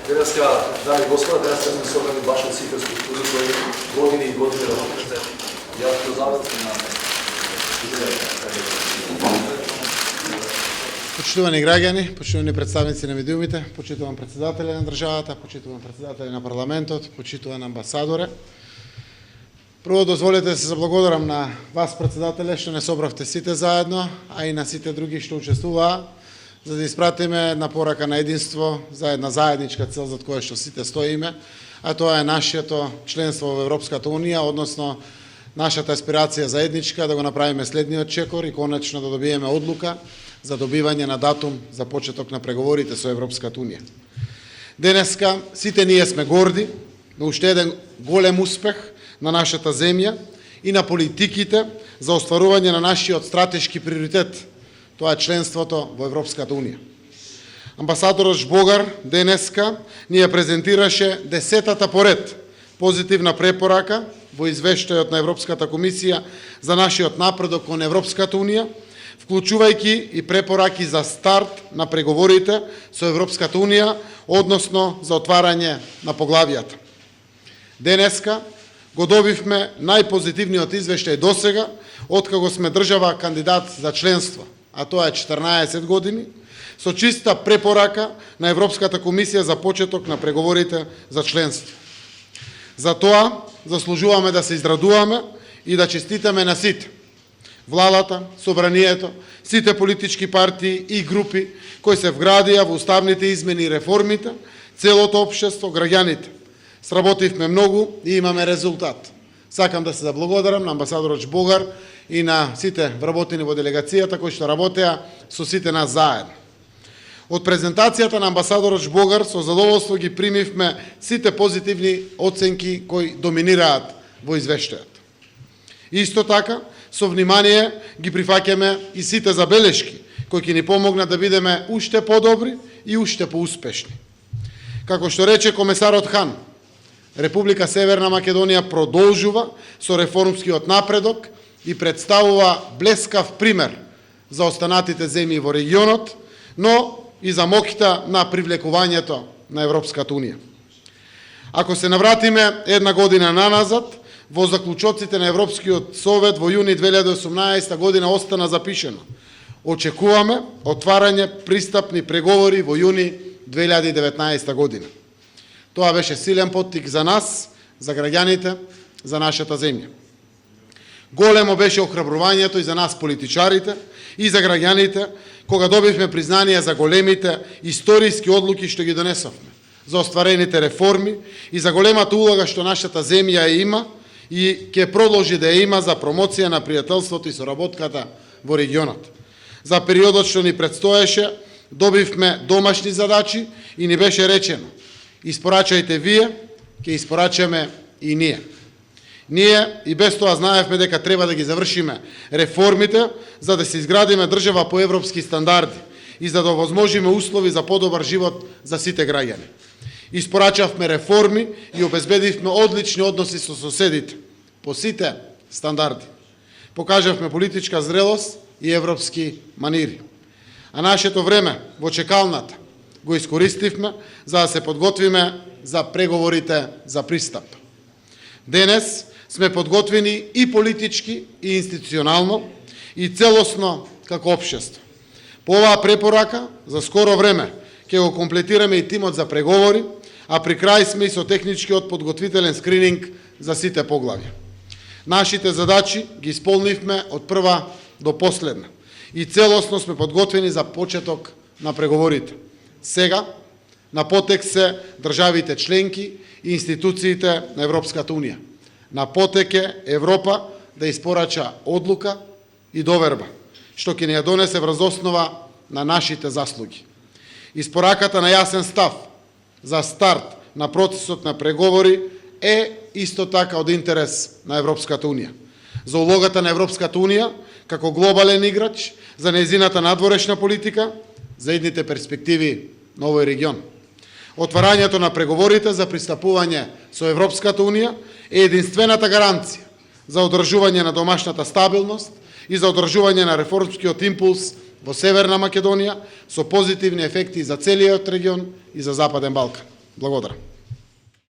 Денеска, дами и господа, денеска сме собрани баш од сите структури кои години и години работите. Јас ќе заветам на Почитувани граѓани, почитувани представници на медиумите, почитуван председателе на државата, почитуван председателе на парламентот, почитуван амбасадоре. Прво дозволете да се заблагодарам на вас, председателе, што не собравте сите заедно, а и на сите други што учествуваа, за да испратиме една порака на единство за една заедничка цел за која што сите стоиме, а тоа е нашето членство во Европската Унија, односно нашата аспирација заедничка да го направиме следниот чекор и конечно да добиеме одлука за добивање на датум за почеток на преговорите со Европската Унија. Денеска сите ние сме горди на уште еден голем успех на нашата земја и на политиките за остварување на нашиот стратешки приоритет. Тоа е членството во Европската Унија. Амбасадорот Жбогар денеска ни ја презентираше 10-та поред позитивна препорака во извештајот на Европската комисија за нашиот напредок кон Европската Унија, вклучувајќи и препораки за старт на преговорите со Европската Унија, односно за отварање на поглавијата. Денеска го добивме најпозитивниот извештај досега, откако сме држава кандидат за членство, а тоа е 14 години, со чиста препорака на Европската комисија за почеток на преговорите за членство. За тоа заслужуваме да се израдуваме и да честитаме на сите. Владата, собранието, сите политички партии и групи кои се вградија во уставните измени и реформите, целото општество, граѓаните. Сработивме многу и имаме резултат. Сакам да се заблагодарам на амбасадорот Жбогар и на сите вработени во делегацијата кои што работеа со сите нас заедно. Од презентацијата на амбасадорот Жбогар со задоволство ги примивме сите позитивни оценки кои доминираат во извештајот. Исто така, со внимание ги прифаќаме и сите забелешки кои ќе ни помогнат да бидеме уште подобри и уште поуспешни. Како што рече комесарот Хан, Република Северна Македонија продолжува со реформскиот напредок и представува блескав пример за останатите земји во регионот, но и за моќта на привлекувањето на Европската Унија. Ако се навратиме една година наназад, во заклучоците на Европскиот совет во јуни 2018 година остана запишено: очекуваме отварање пристапни преговори во јуни 2019 година. Тоа беше силен поттик за нас, за граѓаните, за нашата земја. Големо беше охрабрувањето и за нас политичарите и за граѓаните кога добивме признание за големите историски одлуки што ги донесовме, за остварените реформи и за големата улога што нашата земја има и ќе продолжи да ја има за промоција на пријателството и соработката во регионот. За периодот што ни предстоеше, добивме домашни задачи и ни беше речено: испорачајте вие, ќе испорачаме и ние. Ние и без тоа знаевме дека треба да ги завршиме реформите за да се изградиме држава по европски стандарди и за да овозможиме услови за подобар живот за сите граѓани. Испорачавме реформи и обезбедивме одлични односи со соседите по сите стандарди. Покажавме политичка зрелост и европски манири. А нашето време во чекалната го искористивме за да се подготвиме за преговорите за пристап. Денес сме подготвени и политички, и институционално, и целосно како општество. По оваа препорака, за скоро време, ќе го комплетираме и тимот за преговори, а при крај сме и со техничкиот подготвителен скрининг за сите поглавја. Нашите задачи ги исполнивме од прва до последна и целосно сме подготвени за почеток на преговорите. Сега, на потек се државите членки и институциите на Европската Унија. На потек е Европа да испорача одлука и доверба, што ќе ни ја донесе врз основа на нашите заслуги. Испораката на јасен став за старт на процесот на преговори е исто така од интерес на Европската Унија. За улогата на Европската Унија како глобален играч, за нејзината надворешна политика, за идните перспективи на овој регион. Отварањето на преговорите за пристапување со Европската Унија е единствената гаранција за одржување на домашната стабилност и за одржување на реформскиот импулс во Северна Македонија со позитивни ефекти за целиот регион и за Западен Балкан. Благодарам.